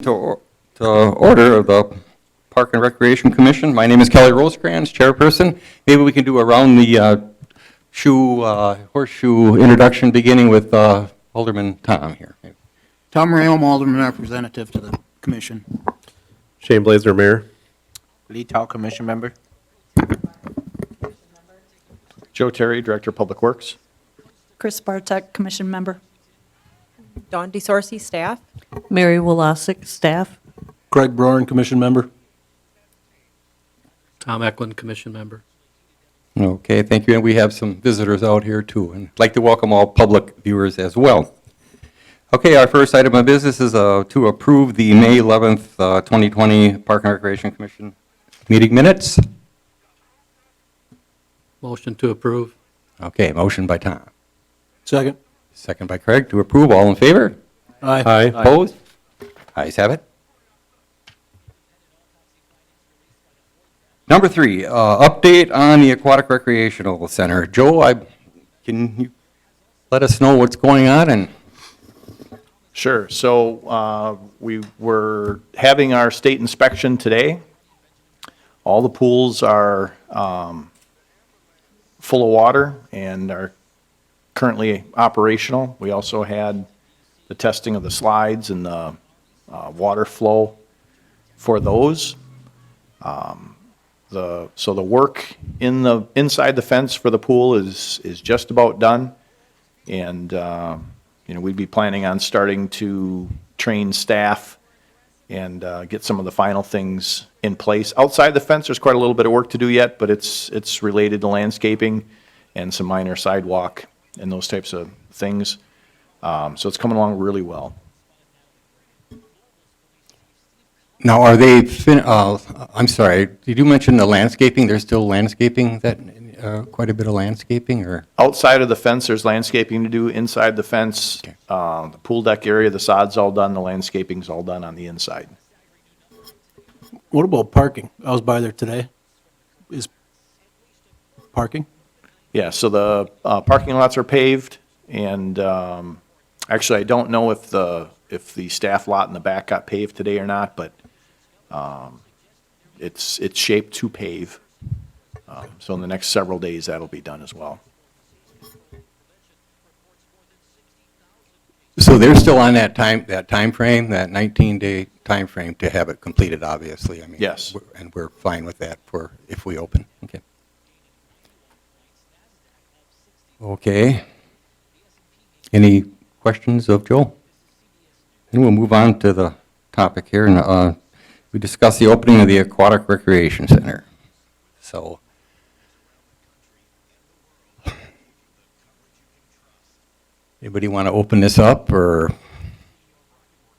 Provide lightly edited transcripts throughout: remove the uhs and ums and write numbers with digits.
to order of the Park and Recreation Commission. My name is Kelly Rosecrans, chairperson. Maybe we can do around the horseshoe introduction, beginning with Alderman Tom here. Tom Rayom, Alderman Representative to the Commission. Shane Blazer, Mayor. Lee Tao, Commission Member. Joe Terry, Director of Public Works. Chris Bartek, Commission Member. Dawn DeSorcy, staff. Mary Wolosik, staff. Craig Broren, Commission Member. Tom Eklund, Commission Member. Okay, thank you. And we have some visitors out here too. And I'd like to welcome all public viewers as well. Okay, our first item of business is to approve the May 11th, 2020 Park and Recreation Commission meeting minutes. Motion to approve. Okay, motion by Tom. Second. Second by Craig to approve. All in favor? Aye. Opposed? Ayes have it. Number 3, update on the Aquatic Recreational Center. Joe, can you let us know what's going on? And Sure. So we were having our state inspection today. All the pools are full of water and are currently operational. We also had the testing of the slides and the water flow for those. So the work inside the fence for the pool is just about done, and we'd be planning on starting to train staff and get some of the final things in place. Outside the fence, there's quite a little bit of work to do yet, but it's related to landscaping and some minor sidewalk and those types of things. So it's coming along really well. now, are they, I'm sorry, did you mention the landscaping? There's still landscaping, quite a bit of landscaping, or? Outside of the fence, there's landscaping to do. Inside the fence, Okay. the pool deck area, the sod's all done, the landscaping's all done on the inside. What about parking? I was by there today. Is parking? Yeah, so the parking lots are paved, and actually, I don't know if the staff lot in the back got paved today or not, but it's shaped to pave. So in the next several days, that'll be done as well. So they're still on that time frame, that 19-day time frame to have it completed, obviously. I mean, Yes. And we're fine with that for if we open. Okay. Okay. Any questions of Joe? And we'll move on to the topic here. And we discussed the opening of the Aquatic Recreation Center. So. Anybody want to open this up, or?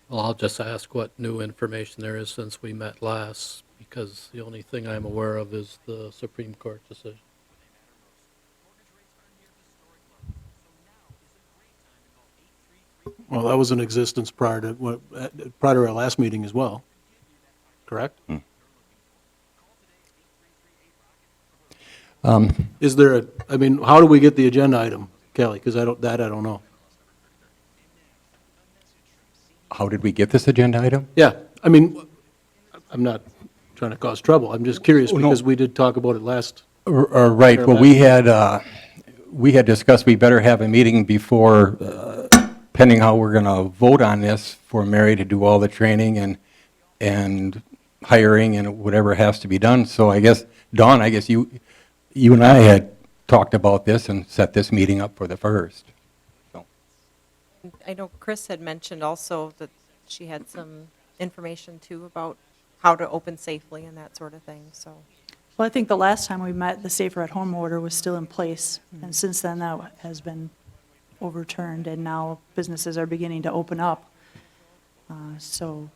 Well, I'll just ask what new information there is since we met last, because the only thing I'm aware of is the Supreme Court decision. Well, that was in existence prior to our last meeting as well, correct? Is there how do we get the agenda item, Kelly? Because I don't know. How did we get this agenda item? Yeah, I'm not trying to cause trouble. I'm just curious no. because we did talk about it last. Right, well, we had discussed we better have a meeting before, pending how we're going to vote on this, for Mary to do all the training and hiring and whatever has to be done. So I guess, Dawn, you and I had talked about this and set this meeting up for the 1st. I know Chris had mentioned also that she had some information too about how to open safely and that sort of thing, so. Well, I think the last time we met, the Safer at Home order was still in place, and since then that has been overturned, and now businesses are beginning to open up. So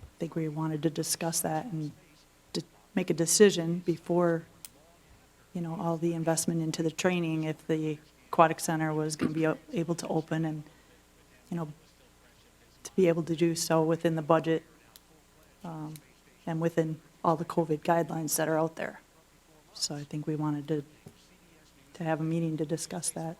I think we wanted to discuss that and to make a decision before, all the investment into the training, if the aquatic center was going to be able to open and, to be able to do so within the budget and within all the COVID guidelines that are out there. So I think we wanted to have a meeting to discuss that.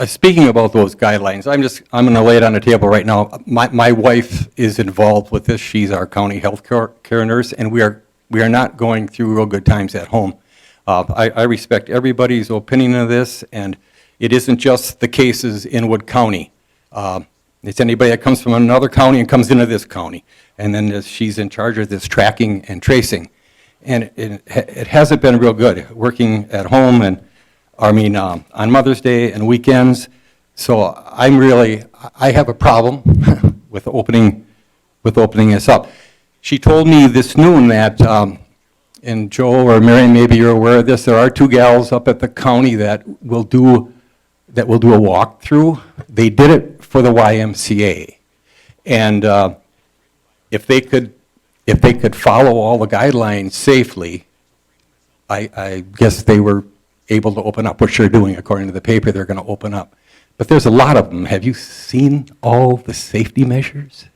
Speaking about those guidelines, I'm going to lay it on the table right now. My wife is involved with this. She's our county health care nurse, and we are not going through real good times at home. I respect everybody's opinion of this, and it isn't just the cases in Wood County. It's anybody that comes from another county and comes into this county, and then she's in charge of this tracking and tracing. And it hasn't been real good, working at home and, on Mother's Day and weekends. So I have a problem with opening this up. She told me this noon that, and Joe or Mary, maybe you're aware of this, there are 2 gals up at the county that will do a walkthrough. They did it for the YMCA. And if they could follow all the guidelines safely, I guess they were able to open up, which they're doing according to the paper, they're going to open up. But there's a lot of them. Have you seen all the safety measures?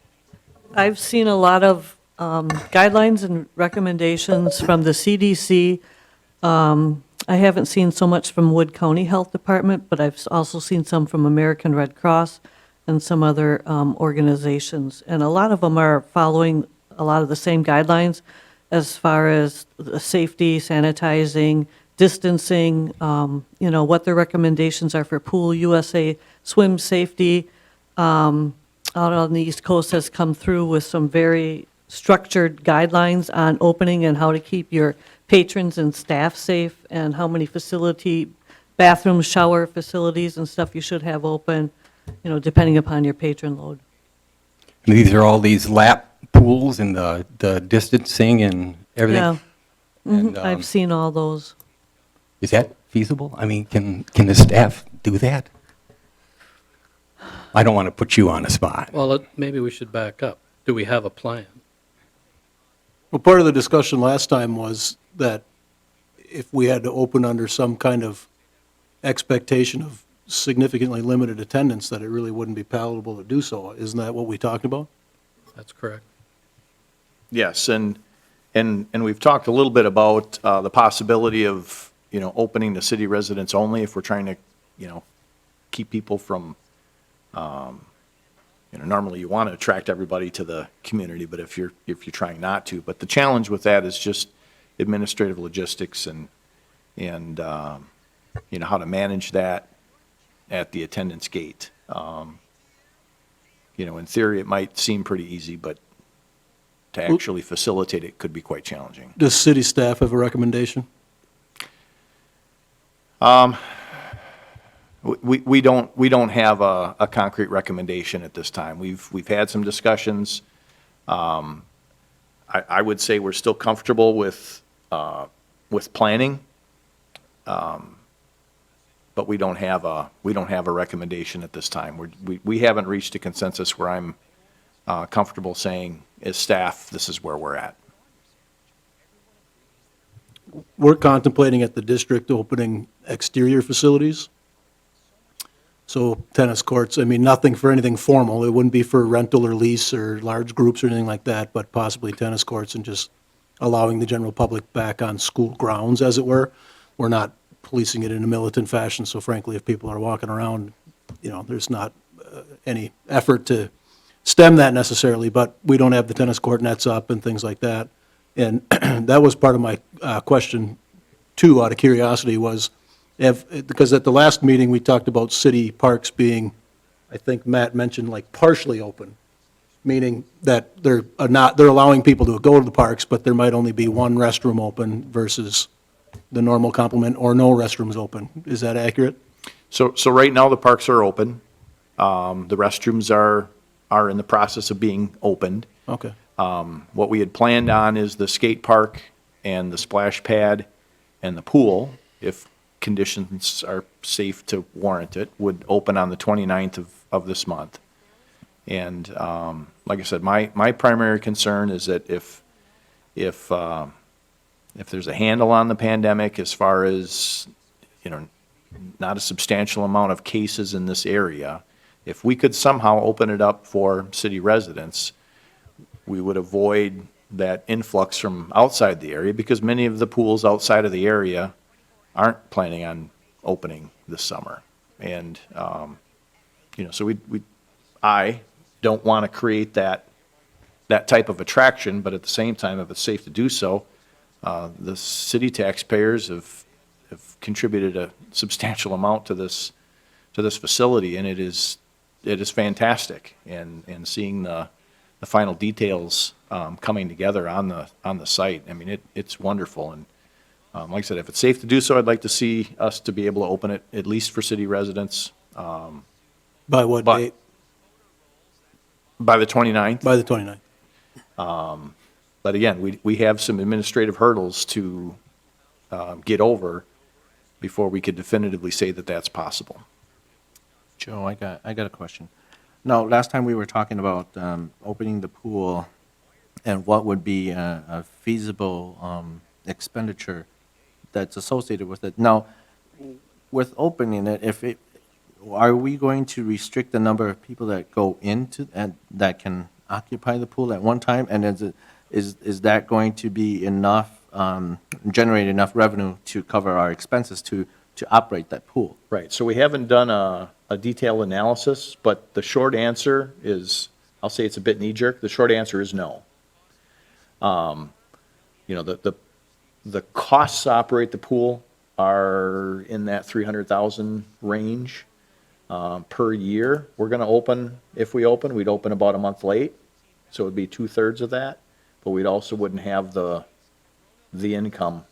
I've seen a lot of guidelines and recommendations from the CDC. I haven't seen so much from Wood County Health Department, but I've also seen some from American Red Cross and some other organizations. And a lot of them are following a lot of the same guidelines as far as the safety, sanitizing, distancing, what their recommendations are for Pool USA swim safety. Out on the East Coast has come through with some very structured guidelines on opening and how to keep your patrons and staff safe and how many bathrooms, shower facilities and stuff you should have open, depending upon your patron load. And these are all these lap pools and the distancing and everything? Yeah. And, I've seen all those. Is that feasible? Can the staff do that? I don't want to put you on the spot. Well, maybe we should back up. Do we have a plan? Well, part of the discussion last time was that if we had to open under some kind of expectation of significantly limited attendance, that it really wouldn't be palatable to do so. Isn't that what we talked about? That's correct. Yes, and we've talked a little bit about the possibility of, opening to city residents only if we're trying to, keep people from, normally you want to attract everybody to the community, but if you're trying not to. But the challenge with that is just administrative logistics and how to manage that at the attendance gate. In theory, it might seem pretty easy, but to actually facilitate it could be quite challenging. Does city staff have a recommendation? We don't have a concrete recommendation at this time. We've had some discussions. I would say we're still comfortable with planning, but we don't have a recommendation at this time. We haven't reached a consensus where I'm comfortable saying, as staff, this is where we're at. We're contemplating at the district opening exterior facilities. So tennis courts, nothing for anything formal. It wouldn't be for rental or lease or large groups or anything like that, but possibly tennis courts and just allowing the general public back on school grounds, as it were. We're not policing it in a militant fashion, so frankly, if people are walking around, there's not any effort to stem that necessarily, but we don't have the tennis court nets up and things like that. And that was part of my question, too, out of curiosity, was because at the last meeting, we talked about city parks being, I think Matt mentioned, like partially open, meaning that they're allowing people to go to the parks, but there might only be one restroom open versus the normal complement or no restrooms open. Is that accurate? So right now, the parks are open. The restrooms are in the process of being opened. Okay. What we had planned on is the skate park and the splash pad and the pool, if conditions are safe to warrant it, would open on the 29th of this month. And like I said, my primary concern is that if there's a handle on the pandemic as far as, not a substantial amount of cases in this area, if we could somehow open it up for city residents, we would avoid that influx from outside the area, because many of the pools outside of the area aren't planning on opening this summer. And, so I don't want to create that type of attraction, but at the same time, if it's safe to do so, the city taxpayers have contributed a substantial amount to this facility, and it is fantastic. And seeing the final details coming together on the site, I mean, it's wonderful. And like I said, if it's safe to do so, I'd like to see us to be able to open it at least for city residents By what But- date? by the 29th. By the 29th. But again, we have some administrative hurdles to get over before we could definitively say that that's possible. Joe, I got a question. Now, last time we were talking about opening the pool and what would be a feasible expenditure that's associated with it. Now, with opening it, are we going to restrict the number of people that go into and that can occupy the pool at one time? And is that going to be enough, generate enough revenue to cover our expenses to operate that pool? Right, so we haven't done a detailed analysis, but the short answer is, I'll say it's a bit knee-jerk, the short answer is no. The costs to operate the pool are in that 300,000 range per year. We're going to open, if we open, we'd open about a month late, so it would be 2/3 of that, but we'd also wouldn't have the income.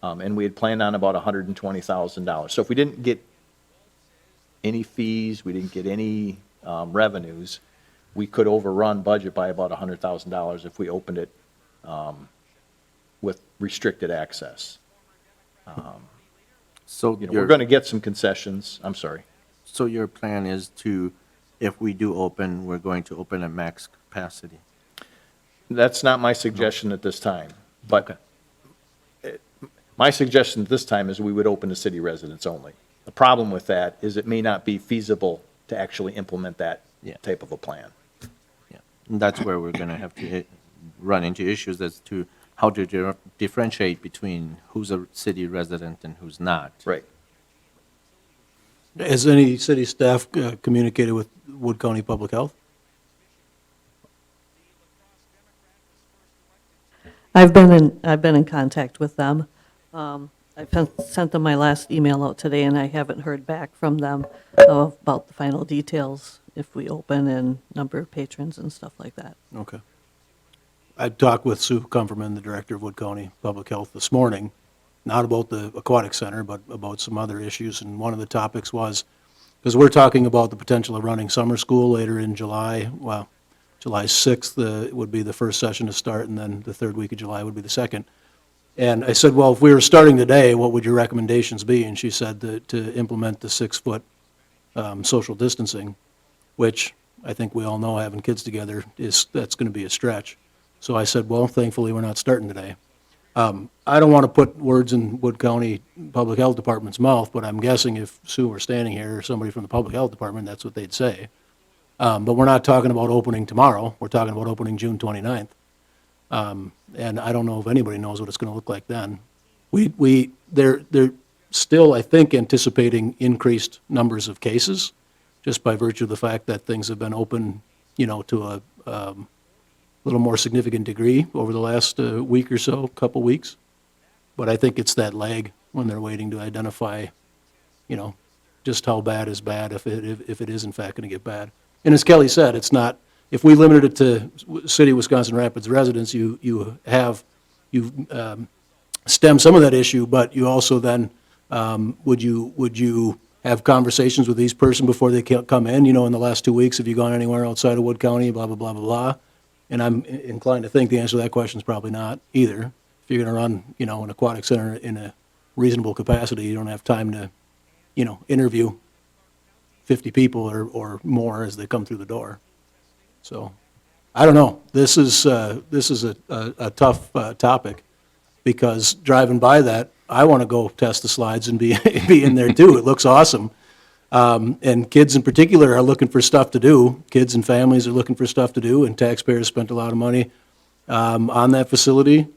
And we had planned on about $120,000. So if we didn't get any fees, we didn't get any revenues, we could overrun budget by about $100,000 if we opened it with restricted access. So We're going to get some concessions, I'm sorry. So your plan is to, if we do open, we're going to open at max capacity? That's not my suggestion at this time, but my suggestion at this time is we would open to city residents only. The problem with that is it may not be feasible to actually implement that Yeah. type of a plan. Yeah, and that's where we're going to have to run into issues as to how to differentiate between who's a city resident and who's not. Right. Has any city staff communicated with Wood County Public Health? I've been in contact with them. I sent them my last email out today, and I haven't heard back from them about the final details, if we open, and number of patrons and stuff like that. Okay. I talked with Sue Comferman, the director of Wood County Public Health, this morning, not about the aquatic center, but about some other issues. And one of the topics was, because we're talking about the potential of running summer school later in July. Well, July 6th would be the first session to start, and then the third week of July would be the second. And I said, well, if we were starting today, what would your recommendations be? And she said to implement the 6-foot social distancing, which I think we all know, having kids together, that's going to be a stretch. So I said, well, thankfully, we're not starting today. I don't want to put words in Wood County Public Health Department's mouth, but I'm guessing if Sue were standing here or somebody from the Public Health Department, that's what they'd say. But we're not talking about opening tomorrow. We're talking about opening June 29th. And I don't know if anybody knows what it's going to look like then. They're still, I think, anticipating increased numbers of cases, just by virtue of the fact that things have been open, to a little more significant degree over the last week or so, couple weeks. But I think it's that lag when they're waiting to identify, just how bad is bad, if it is in fact going to get bad. And as Kelly said, it's not, if we limited it to city of Wisconsin Rapids residents, you stem some of that issue, but you also then, would you have conversations with these person before they come in? In the last 2 weeks, have you gone anywhere outside of Wood County, blah, blah, blah, blah, blah? And I'm inclined to think the answer to that question is probably not either. If you're going to run, an aquatic center in a reasonable capacity, you don't have time to, interview 50 people or more as they come through the door. So, I don't know. This is a tough topic, because driving by that, I want to go test the slides and be in there too. It looks awesome. And kids in particular are looking for stuff to do. Kids and families are looking for stuff to do, and taxpayers spent a lot of money on that facility.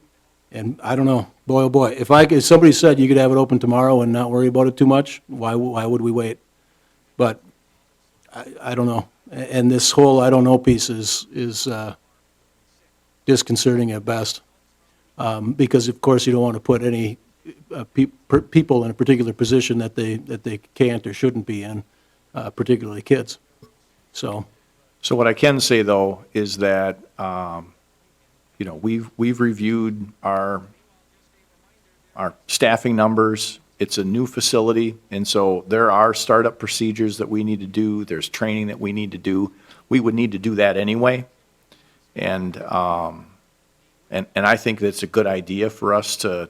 And I don't know, boy, oh boy, if somebody said you could have it open tomorrow and not worry about it too much, why would we wait? But I don't know. And this whole I don't know piece is disconcerting at best. Because of course you don't want to put any people in a particular position that they can't or shouldn't be in, particularly kids. So, So what I can say, though, is that, you know, we've reviewed our staffing numbers. It's a new facility, and so there are startup procedures that we need to do. There's training that we need to do. We would need to do that anyway. And I think that's a good idea for us to,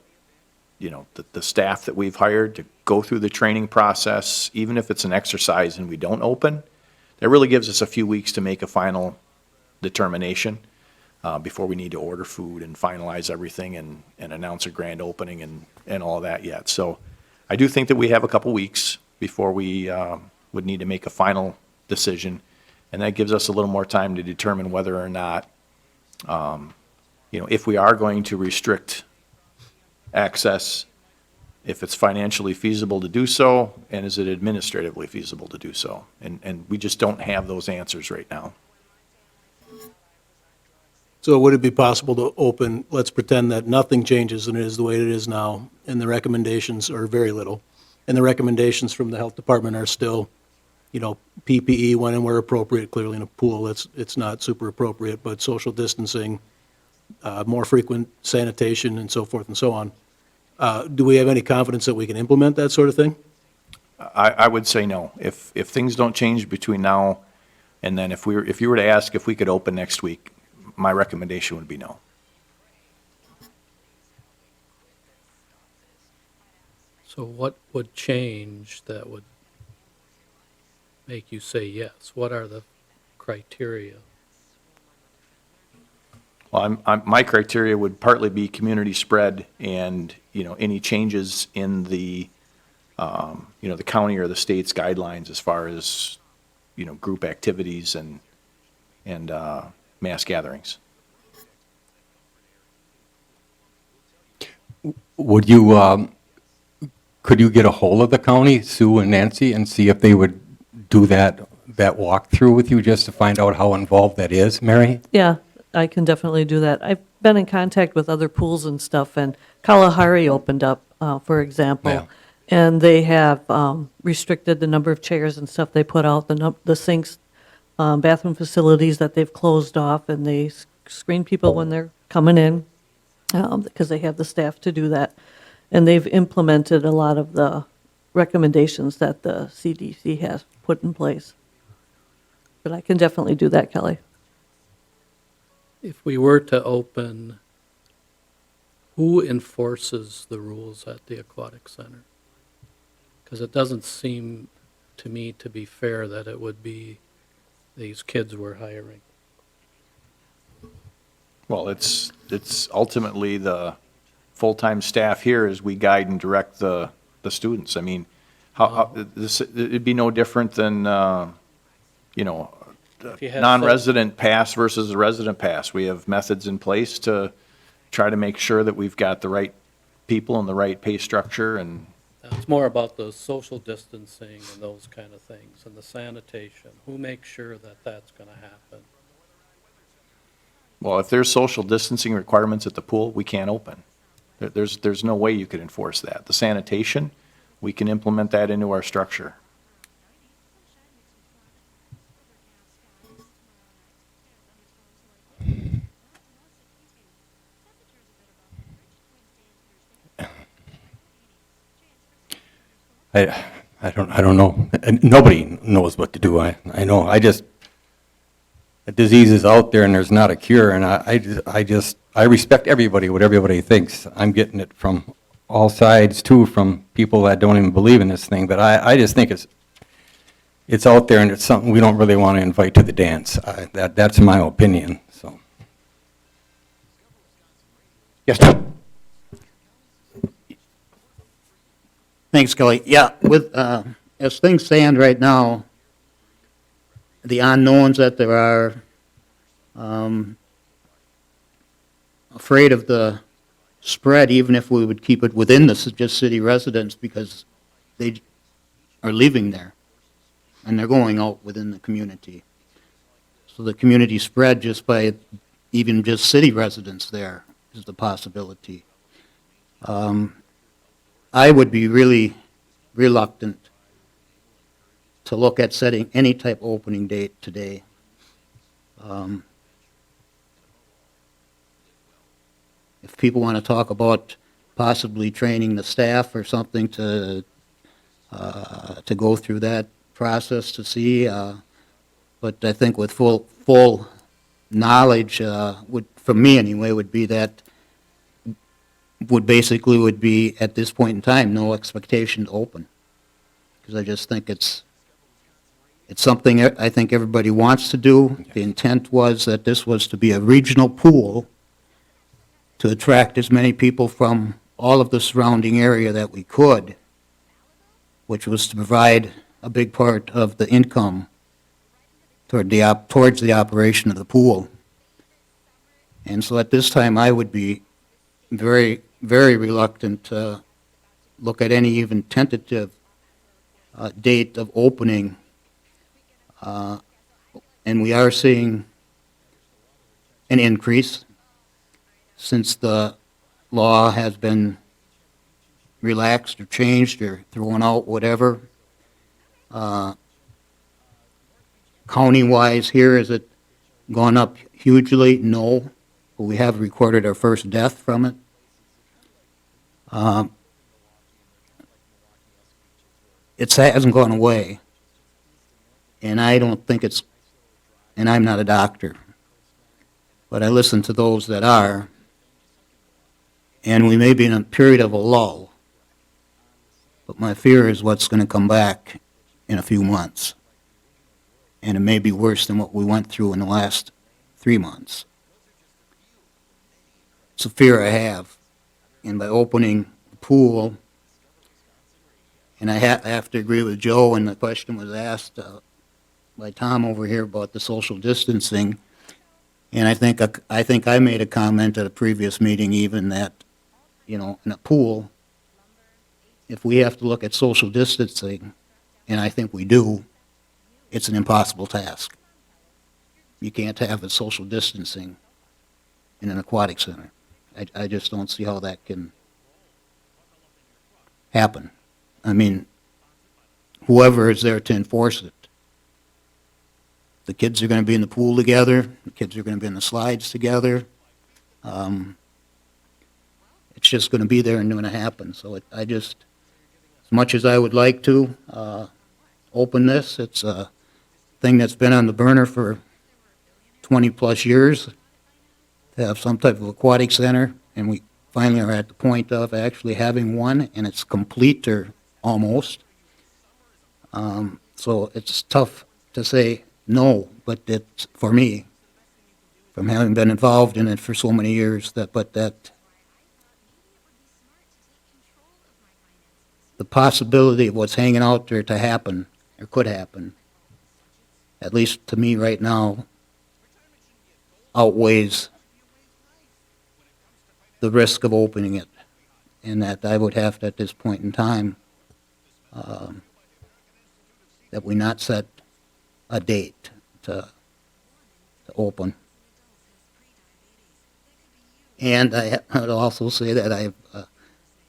you know, the staff that we've hired to go through the training process, even if it's an exercise and we don't open. That really gives us a few weeks to make a final determination before we need to order food and finalize everything and announce a grand opening and all that yet. So I do think that we have a couple weeks before we would need to make a final decision, and that gives us a little more time to determine whether or not, you know, if we are going to restrict access, if it's financially feasible to do so, and is it administratively feasible to do so? And we just don't have those answers right now. so would it be possible to open, let's pretend that nothing changes and it is the way it is now, and the recommendations are very little, and the recommendations from the health department are still, you know, PPE when and where appropriate, clearly in a pool, it's not super appropriate, but social distancing, more frequent sanitation and so forth and so on. Do we have any confidence that we can implement that sort of thing? I would say no. If things don't change between now and then, if you were to ask if we could open next week, my recommendation would be no. So what would change that would make you say yes? What are the criteria? Well, my criteria would partly be community spread and, you know, any changes in the, you know, the county or the state's guidelines as far as, you know, group activities and mass gatherings. Would you, could you get a hold of the county, Sue and Nancy, and see if they would do that walkthrough with you just to find out how involved that is, Mary? Yeah, I can definitely do that. I've been in contact with other pools and stuff, and Kalahari opened up, for example. Yeah. And they have restricted the number of chairs and stuff they put out, the sinks, bathroom facilities that they've closed off, and they screen people when they're coming in, because they have the staff to do that. And they've implemented a lot of the recommendations that the CDC has put in place. But I can definitely do that, Kelly. If we were to open, who enforces the rules at the aquatic center? Because it doesn't seem to me to be fair that it would be these kids we're hiring. Well, it's ultimately the full-time staff here as we guide and direct the students. I mean, it'd be no different than, you know, If you had non-resident pass versus a resident pass. We have methods in place to try to make sure that we've got the right people and the right pay structure, and It's more about the social distancing and those kind of things, and the sanitation. Who makes sure that that's going to happen? well, if there's social distancing requirements at the pool, we can't open. There's no way you could enforce that. The sanitation, we can implement that into our structure. I don't know. And nobody knows what to do. I know. The disease is out there and there's not a cure, and I respect everybody, what everybody thinks. I'm getting it from all sides too, from people that don't even believe in this thing, but I just think it's out there and it's something we don't really want to invite to the dance. That's my opinion, so. Yes, Tom? Thanks, Kelly. Yeah, with, as things stand right now, the unknowns that there are, afraid of the spread, even if we would keep it within the just city residents, because they are leaving there. and they're going out within the community. So the community spread just by even just city residents there is the possibility. I would be really reluctant to look at setting any type of opening date today. If people want to talk about possibly training the staff or something to go through that process to see, but I think with full knowledge, would, from me anyway, would be that, would be, at this point in time, no expectation to open. Because I just think it's something I think everybody wants to do. The intent was that this was to be a regional pool to attract as many people from all of the surrounding area that we could, which was to provide a big part of the income towards the operation of the pool. And so at this time, I would be very, very reluctant to look at any even tentative date of opening. And we are seeing an increase since the law has been relaxed or changed or thrown out, whatever. County-wise here, has it gone up hugely? No, but we have recorded our first death from it. It hasn't gone away, and I don't think it's, and I'm not a doctor, but I listen to those that are, and we may be in a period of a lull, but my fear is what's going to come back in a few months, and it may be worse than what we went through in the last 3 months. It's a fear I have, and by opening the pool, and I have to agree with Joe, and the question was asked by Tom over here about the social distancing, and I think I made a comment at a previous meeting even that, you know, in a pool, if we have to look at social distancing, and I think we do, it's an impossible task. You can't have a social distancing in an aquatic center. I just don't see how that can happen. I mean, whoever is there to enforce it. The kids are going to be in the pool together. The kids are going to be in the slides together. It's just going to be there and going to happen. So I just, as much as I would like to open this, it's a thing that's been on the burner for 20-plus years, to have some type of aquatic center, and we finally are at the point of actually having one, and it's complete or almost. So it's tough to say no, but it's, for me, from having been involved in it for so many years, that the possibility of what's hanging out there to happen, or could happen, at least to me right now, outweighs the risk of opening it, and that I would have to, at this point in time, that we not set a date to open. And I would also say that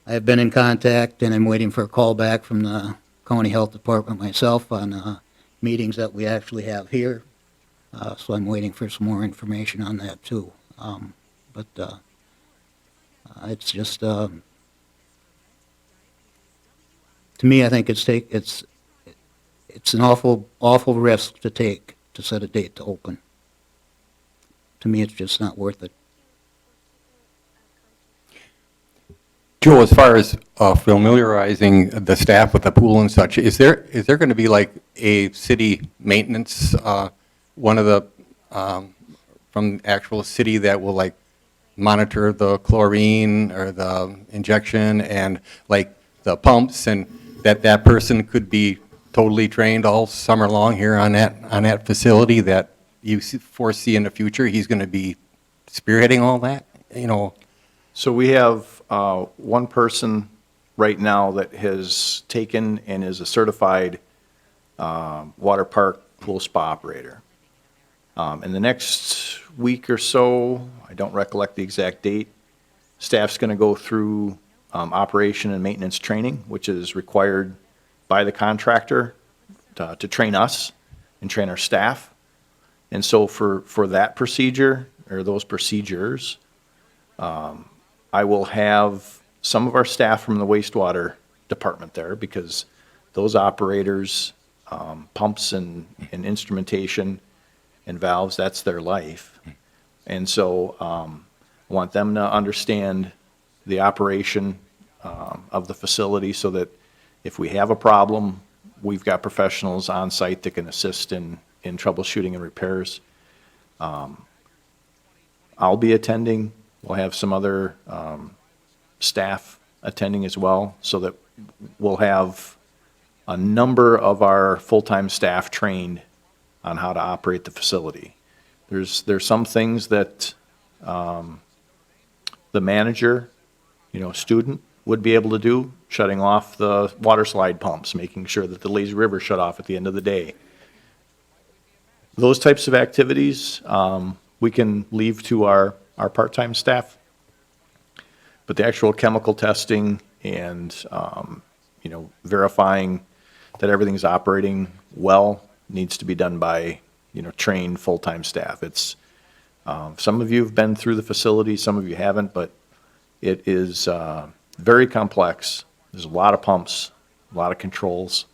I've been in contact, and I'm waiting for a call back from the county health department myself on meetings that we actually have here. So I'm waiting for some more information on that too. It's just, to me, I think it's an awful risk to take to set a date to open. To me, it's just not worth it. Joe, as far as familiarizing the staff with the pool and such, is there going to be like a city maintenance, one of the, from the actual city that will like monitor the chlorine or the injection and like the pumps, and that person could be totally trained all summer long here on that facility, that you foresee in the future he's going to be spearheading all that, you know? So we have one person right now that has taken and is a certified water park pool spa operator. In the next week or so, I don't recollect the exact date, staff's going to go through operation and maintenance training, which is required by the contractor to train us and train our staff. And so for that procedure, or those procedures, I will have some of our staff from the wastewater department there, because those operators, pumps and instrumentation and valves, that's their life. And so I want them to understand the operation of the facility, so that if we have a problem, we've got professionals on site that can assist in troubleshooting and repairs. I'll be attending. We'll have some other staff attending as well, so that we'll have a number of our full-time staff trained on how to operate the facility. There's some things that the manager, student would be able to do, shutting off the water slide pumps, making sure that the lazy river shut off at the end of the day. Those types of activities, we can leave to our part-time staff. But the actual chemical testing and, verifying that everything's operating well needs to be done by, trained full-time staff. It's, some of you have been through the facility, some of you haven't, but it is very complex. There's a lot of pumps, a lot of controls,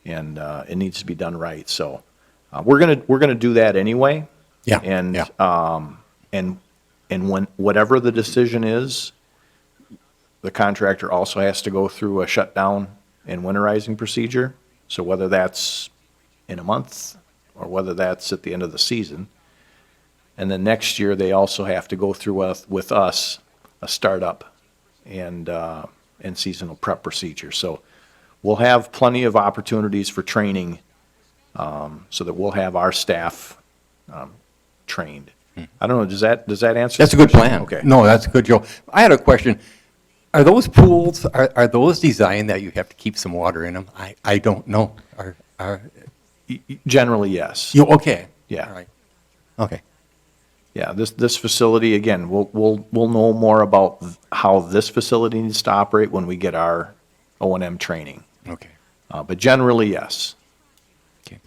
and it needs to be done right. So we're gonna do that anyway. Yeah, And yeah. and when whatever the decision is, the contractor also has to go through a shutdown and winterizing procedure. So whether that's in a month or whether that's at the end of the season. And then next year, they also have to go through with us a startup and seasonal prep procedure. So we'll have plenty of opportunities for training, so that we'll have our staff trained. I don't know, does that answer? That's a the good question? plan. Okay. No, that's good, Joe. I had a question. Are those pools, are those designed that you have to keep some water in them? I don't know. Generally, yes. Okay. Yeah. All right. Okay. Yeah, this facility, again, we'll know more about how this facility needs to operate when we get our O&M training. Okay. But generally, yes. Okay.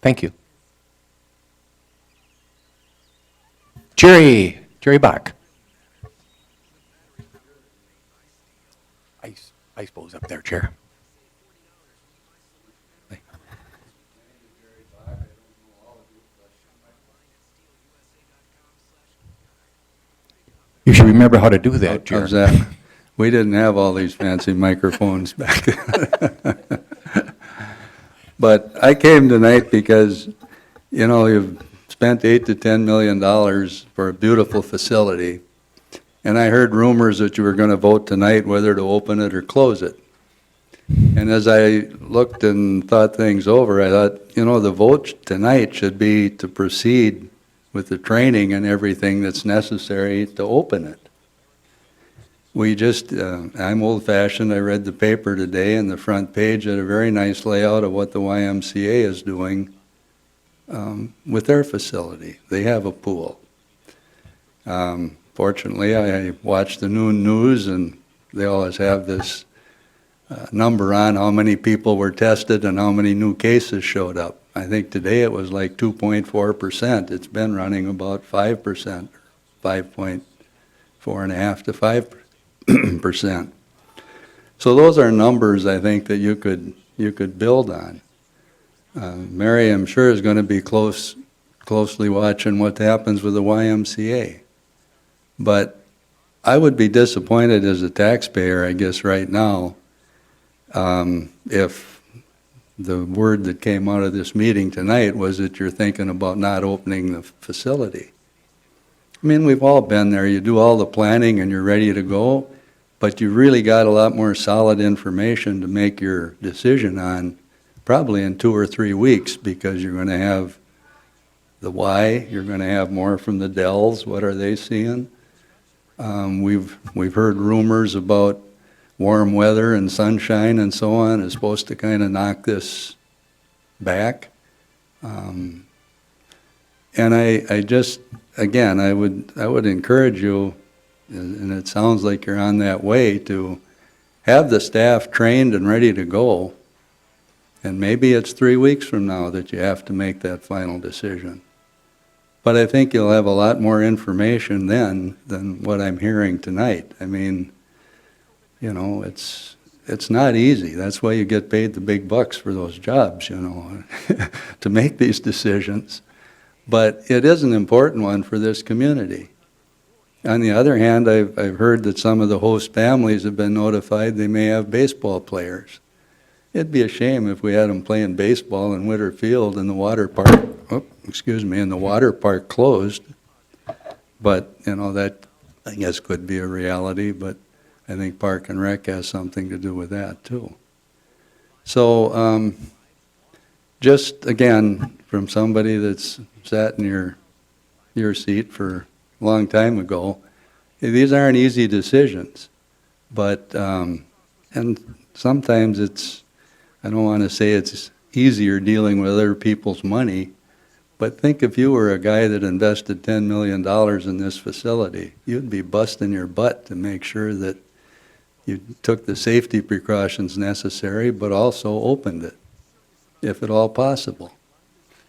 Thank you. Jerry Bach. I suppose up there, Chair. You should remember how to do that, Chair. How's that? We didn't have all these fancy microphones back then. But I came tonight because, you've spent $8 to $10 million for a beautiful facility. And I heard rumors that you were going to vote tonight whether to open it or close it. And as I looked and thought things over, I thought, the vote tonight should be to proceed with the training and everything that's necessary to open it. We just, I'm old-fashioned, I read the paper today, and the front page had a very nice layout of what the YMCA is doing with their facility. They have a pool. Fortunately, I watch the noon news, and they always have this number on how many people were tested and how many new cases showed up. I think today it was like 2.4%. It's been running about 5%, 5.4.5 to 5%. So those are numbers I think that you could build on. Mary, I'm sure, is going to be closely watching what happens with the YMCA. But I would be disappointed as a taxpayer, I guess, right now, if the word that came out of this meeting tonight was that you're thinking about not opening the facility. I mean, we've all been there. You do all the planning and you're ready to go, but you really got a lot more solid information to make your decision on probably in 2 or 3 weeks, because you're going to have the why, you're going to have more from the Dells, what are they seeing? We've heard rumors about warm weather and sunshine and so on is supposed to kind of knock this back. And I just, again, I would encourage you, and it sounds like you're on that way, to have the staff trained and ready to go. And maybe it's 3 weeks from now that you have to make that final decision. But I think you'll have a lot more information then than what I'm hearing tonight. I mean, you know, it's not easy. That's why you get paid the big bucks for those jobs, you know, to make these decisions. But it is an important one for this community. On the other hand, I've heard that some of the host families have been notified they may have baseball players. It'd be a shame if we had them playing baseball in Witter Field and the water park, and the water park closed. But, you know, that, I guess, could be a reality, but I think Park and Rec has something to do with that, too. So, just, again, from somebody that's sat in your seat for a long time ago, these aren't easy decisions. But, and sometimes it's, I don't want to say it's easier dealing with other people's money, but think if you were a guy that invested $10 million in this facility, you'd be busting your butt to make sure that you took the safety precautions necessary, but also opened it, if at all possible.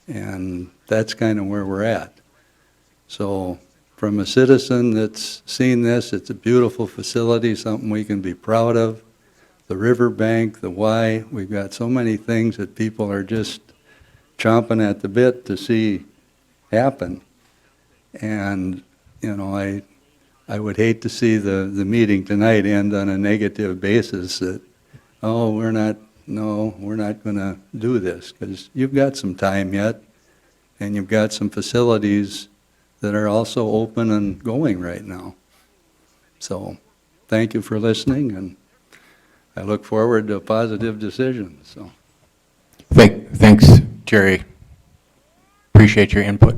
And that's kind of where we're at. So from a citizen that's seen this, it's a beautiful facility, something we can be proud of. The riverbank, the Y, we've got so many things that people are just chomping at the bit to see happen. And, you know, I would hate to see the meeting tonight end on a negative basis that, oh, we're not going to do this, because you've got some time yet, and you've got some facilities that are also open and going right now. So thank you for listening, and I look forward to a positive decision. So, Thanks, Jerry. Appreciate your input.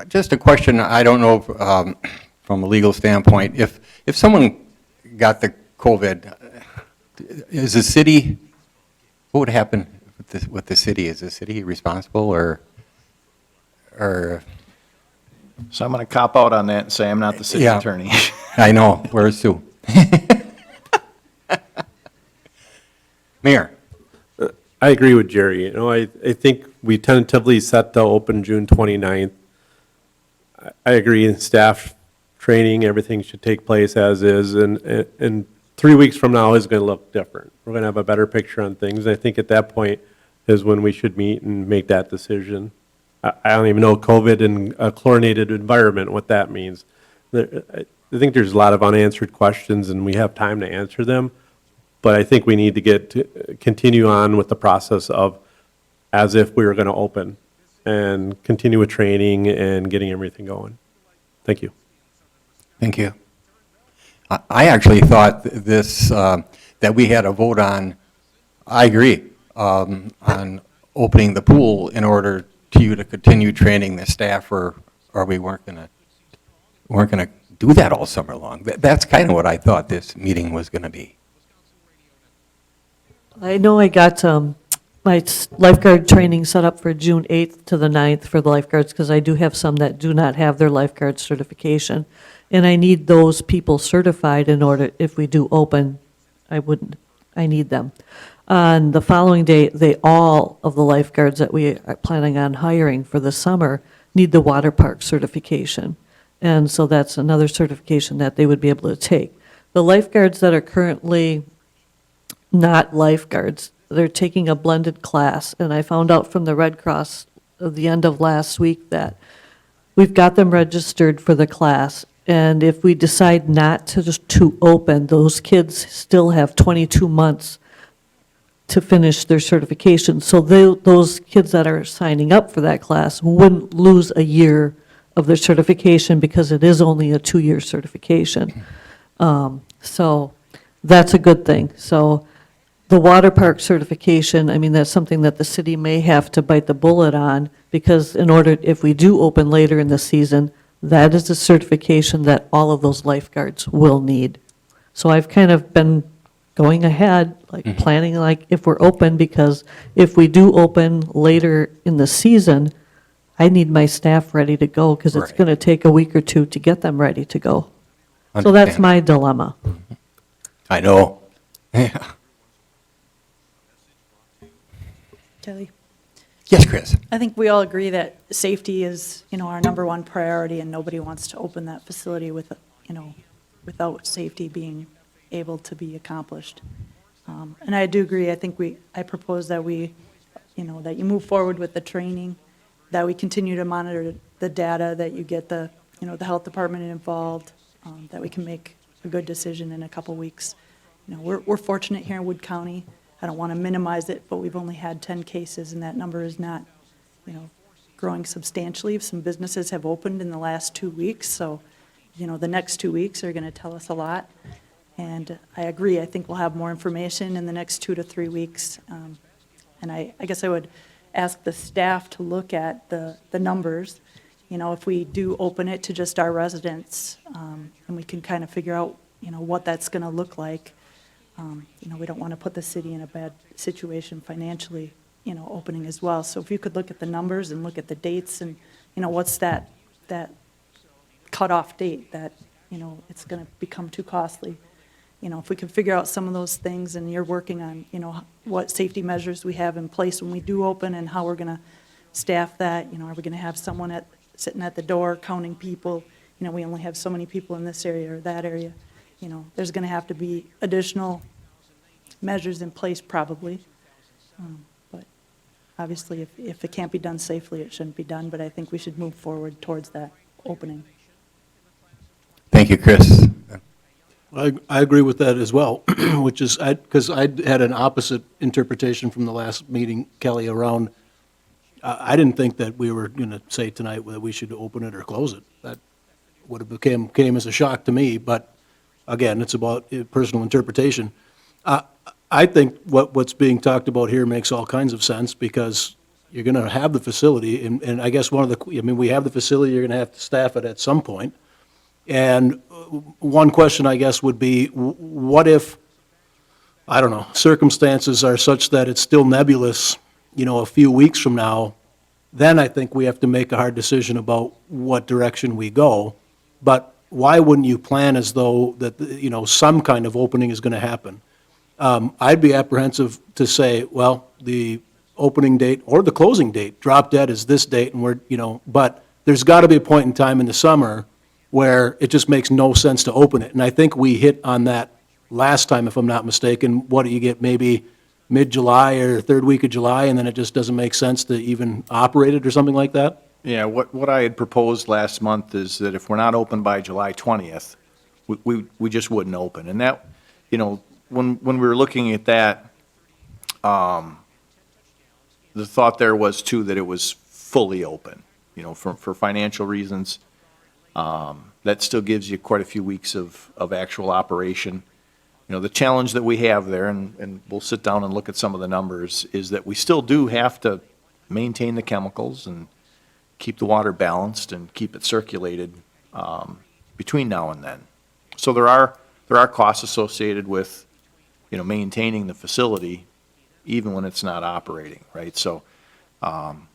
Just a question, I don't know from a legal standpoint, if someone got the COVID, is the city, what would happen with the city? Is the city responsible or? So I'm going to cop out on that and say I'm not the city Yeah. attorney. I know, where's Sue? Mayor? I agree with Jerry. You know, I think we tentatively set to open June 29th. I agree, in staff training, everything should take place as is, and 3 weeks from now is going to look different. We're going to have a better picture on things. I think at that point is when we should meet and make that decision. I don't even know COVID in a chlorinated environment, what that means. I think there's a lot of unanswered questions, and we have time to answer them. But I think we need to continue on with the process of as if we were going to open and continue with training and getting everything going. Thank you. Thank you. I actually thought this, that we had a vote on, I agree, on opening the pool in order to you to continue training the staff, or we weren't going to do that all summer long. That's kind of what I thought this meeting was going to be. I know I got my lifeguard training set up for June 8th to the 9th for the lifeguards, because I do have some that do not have their lifeguard certification. And I need those people certified in order, if we do open, I need them. On the following day, all of the lifeguards that we are planning on hiring for the summer need the water park certification. And so that's another certification that they would be able to take. The lifeguards that are currently not lifeguards, they're taking a blended class, and I found out from the Red Cross at the end of last week that we've got them registered for the class, and if we decide not to open, those kids still have 22 months to finish their certification. So those kids that are signing up for that class wouldn't lose a year of their certification, because it is only a 2-year certification. So that's a good thing. So the water park certification, I mean, that's something that the city may have to bite the bullet on, because if we do open later in the season, that is a certification that all of those lifeguards will need. So I've kind of been going ahead, like planning like if we're open, because if we do open later in the season, I need my staff ready to go, because it's Right. going to take a week or two to get them ready to go. So that's Understand. my dilemma. I know. Yeah. Kelly? Yes, Chris? I think we all agree that safety is, our number one priority, and nobody wants to open that facility with, without safety being able to be accomplished. And I do agree, I propose that that you move forward with the training, that we continue to monitor the data, that you get the health department involved, that we can make a good decision in a couple weeks. We're fortunate here in Wood County. I don't want to minimize it, but we've only had 10 cases, and that number is not, growing substantially. Some businesses have opened in the last 2 weeks, so, the next 2 weeks are going to tell us a lot. And I agree, I think we'll have more information in the next 2 to 3 weeks. And I guess I would ask the staff to look at the numbers. If we do open it to just our residents, and we can kind of figure out, what that's going to look like. We don't want to put the city in a bad situation financially, opening as well. So if you could look at the numbers and look at the dates and, what's that cutoff date that, it's going to become too costly. If we can figure out some of those things, and you're working on, what safety measures we have in place when we do open and how we're going to staff that, are we going to have someone sitting at the door counting people? We only have so many people in this area or that area. There's going to have to be additional measures in place probably. But obviously, if it can't be done safely, it shouldn't be done, but I think we should move forward towards that opening. Thank you, Chris. I agree with that as well, which is, because I had an opposite interpretation from the last meeting, Kelly, around, I didn't think that we were going to say tonight whether we should open it or close it. That would have came as a shock to me, but again, it's about personal interpretation. I think what's being talked about here makes all kinds of sense, because you're going to have the facility, and I guess we have the facility, you're going to have to staff it at some point. And one question, I guess, would be, what if, I don't know, circumstances are such that it's still nebulous, a few weeks from now? Then I think we have to make a hard decision about what direction we go. But why wouldn't you plan as though that, some kind of opening is going to happen? I'd be apprehensive to say, well, the opening date or the closing date, drop dead is this date, and but there's got to be a point in time in the summer where it just makes no sense to open it. And I think we hit on that last time, if I'm not mistaken. What do you get, maybe mid-July or third week of July, and then it just doesn't make sense to even operate it or something like that? Yeah, what I had proposed last month is that if we're not open by July 20th, we just wouldn't open. And that, when we were looking at that, the thought there was too that it was fully open, for financial reasons. That still gives you quite a few weeks of actual operation. The challenge that we have there, and we'll sit down and look at some of the numbers, is that we still do have to maintain the chemicals and keep the water balanced and keep it circulated between now and then. So there are costs associated with, maintaining the facility even when it's not operating, right? So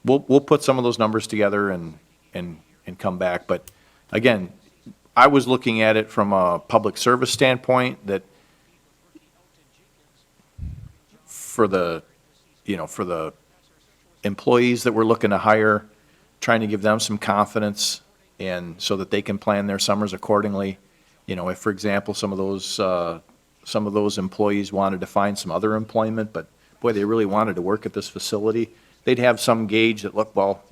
we'll put some of those numbers together and come back. But again, I was looking at it from a public service standpoint, that for the employees that we're looking to hire, trying to give them some confidence, and so that they can plan their summers accordingly. If, for example, some of those employees wanted to find some other employment, but boy, they really wanted to work at this facility, they'd have some gauge that, look, well,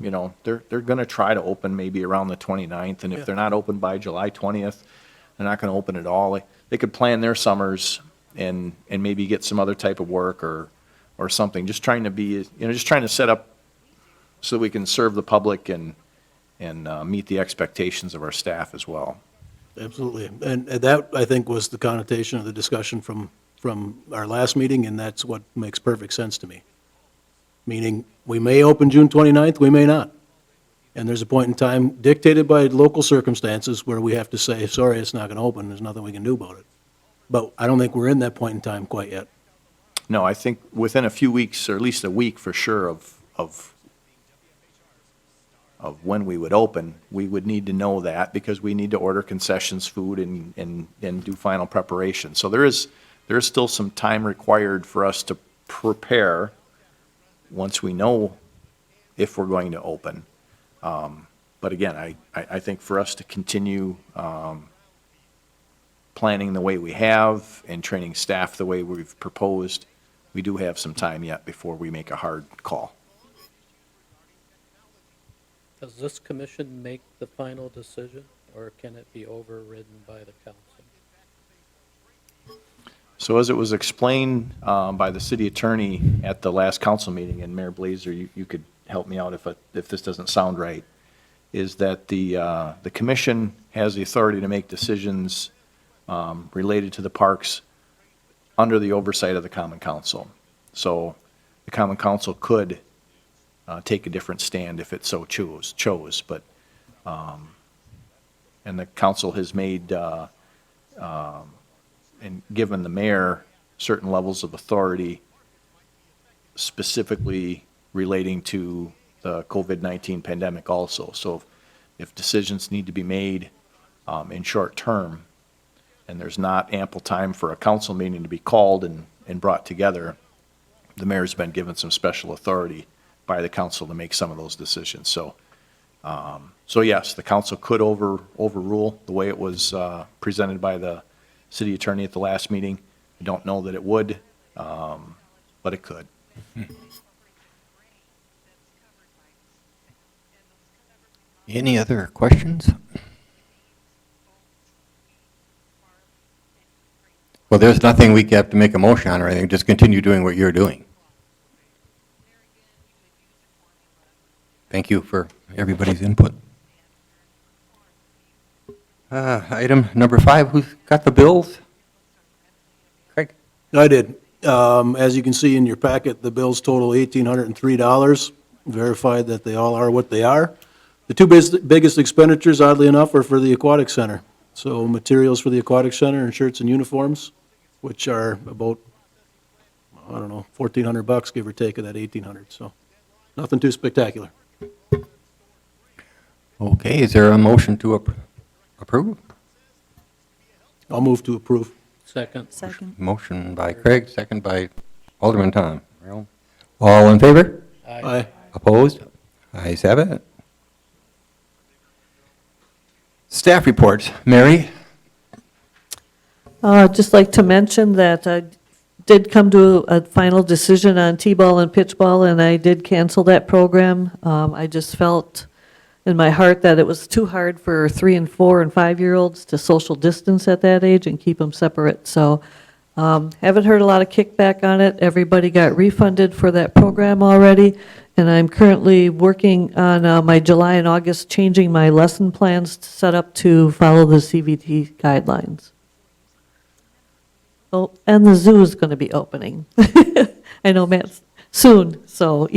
they're going to try to open maybe around the 29th, and if they're not open by July 20th, they're not going to open at all. They could plan their summers and maybe get some other type of work or something, just trying to set up so that we can serve the public and meet the expectations of our staff as well. Absolutely. And that, I think, was the connotation of the discussion from our last meeting, and that's what makes perfect sense to me. Meaning, we may open June 29th, we may not. And there's a point in time dictated by local circumstances where we have to say, sorry, it's not going to open, there's nothing we can do about it. but I don't think we're in that point in time quite yet. No, I think within a few weeks, or at least a week for sure, of when we would open, we would need to know that because we need to order concessions, food, and do final preparation. So there is still some time required for us to prepare once we know if we're going to open. But again, I think for us to continue planning the way we have and training staff the way we've proposed, we do have some time yet before we make a hard call. Does this commission make the final decision, or can it be overridden by the council? So as it was explained by the city attorney at the last council meeting, and Mayor Blazer, you could help me out if this doesn't sound right, is that the commission has the authority to make decisions related to the parks under the oversight of the common council. So the common council could take a different stand if it so chose, but, and the council has made, and given the mayor certain levels of authority specifically relating to the COVID-19 pandemic also. So if decisions need to be made in short term, and there's not ample time for a council meeting to be called and brought together, the mayor's been given some special authority by the council to make some of those decisions. So, so yes, the council could overrule the way it was presented by the city attorney at the last meeting. I don't know that it would, but it could. Any other questions? Well, there's nothing we have to make a motion on or anything, just continue doing what you're doing. Thank you for everybody's input. Item number 5, who's got the bills? Craig? I did. As you can see in your packet, the bills total $1,803, verified that they all are what they are. The two biggest expenditures, oddly enough, are for the Aquatic Center. So materials for the Aquatic Center and shirts and uniforms, which are about, I don't know, $1,400, give or take, of that $1,800. So nothing too spectacular. Okay, is there a motion to approve? I'll move to approve. Second. Second. Motion by Craig, second by Alderman Tom. All in favor? Aye. Opposed? Ayes have it. Staff reports. Mary? Just like to mention that I did come to a final decision on T-ball and pitchball, and I did cancel that program. I just felt in my heart that it was too hard for 3 and 4 and 5-year-olds to social distance at that age and keep them separate. So haven't heard a lot of kickback on it. Everybody got refunded for that program already, and I'm currently working on my July and August, changing my lesson plans to set up to follow the CVT guidelines. Oh, and the zoo is going to be opening. I know, Matt, soon. So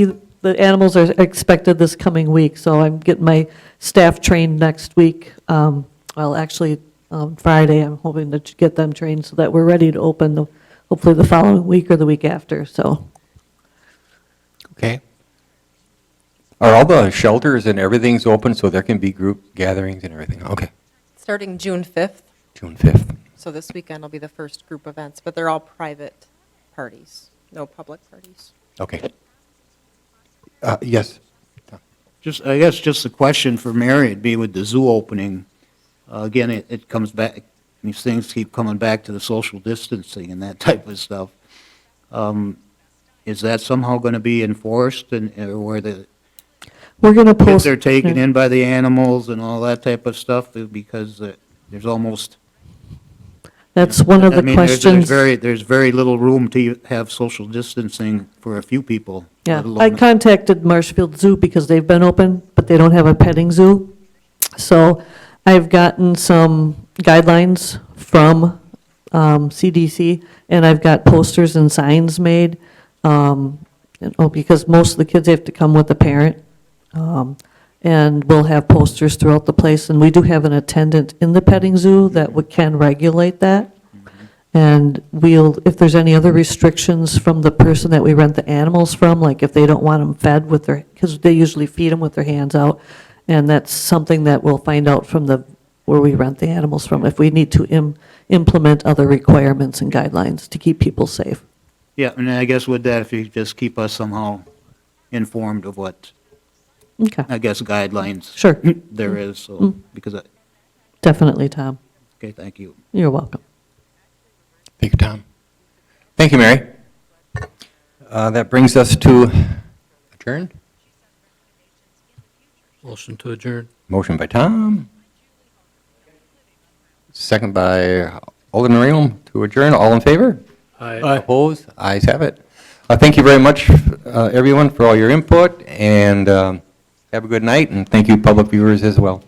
the animals are expected this coming week, so I'm getting my staff trained next week. Well, actually, Friday, I'm hoping to get them trained so that we're ready to open hopefully the following week or the week after, so. Okay. Are all the shelters and everything's open so there can be group gatherings and everything? Okay. Starting June 5th, June 5th. so this weekend will be the first group events, but they're all private parties, no public parties. Okay. Yes. I guess just a question for Mary, it'd be with the zoo opening. Again, it comes back, these things keep coming back to the social distancing and that type of stuff. Is that somehow going to be enforced, and or where the We're going to kids post. are taken in by the animals and all that type of stuff? Because there's almost, That's one of I the mean, questions. there's very little room to have social distancing for a few people. Yeah, let alone- I contacted Marshfield Zoo because they've been open, but they don't have a petting zoo. So I've gotten some guidelines from CDC, and I've got posters and signs made, because most of the kids have to come with a parent. And we'll have posters throughout the place, and we do have an attendant in the petting zoo that can regulate that. And if there's any other restrictions from the person that we rent the animals from, like if they don't want them fed with because they usually feed them with their hands out, and that's something that we'll find out from where we rent the animals from, if we need to implement other requirements and guidelines to keep people safe. Yeah, and I guess with that, if you just keep us somehow informed of what, Okay, I guess, guidelines sure, there is, so, because, definitely, Tom. okay, thank you. You're welcome. Thank you, Tom. Thank you, Mary. That brings us to adjourn. Motion to adjourn. Motion by Tom. Second by Alderman Reno to adjourn. All in favor? Aye. Opposed? Ayes have it. Thank you very much, everyone, for all your input, and have a good night, and thank you, public viewers, as well.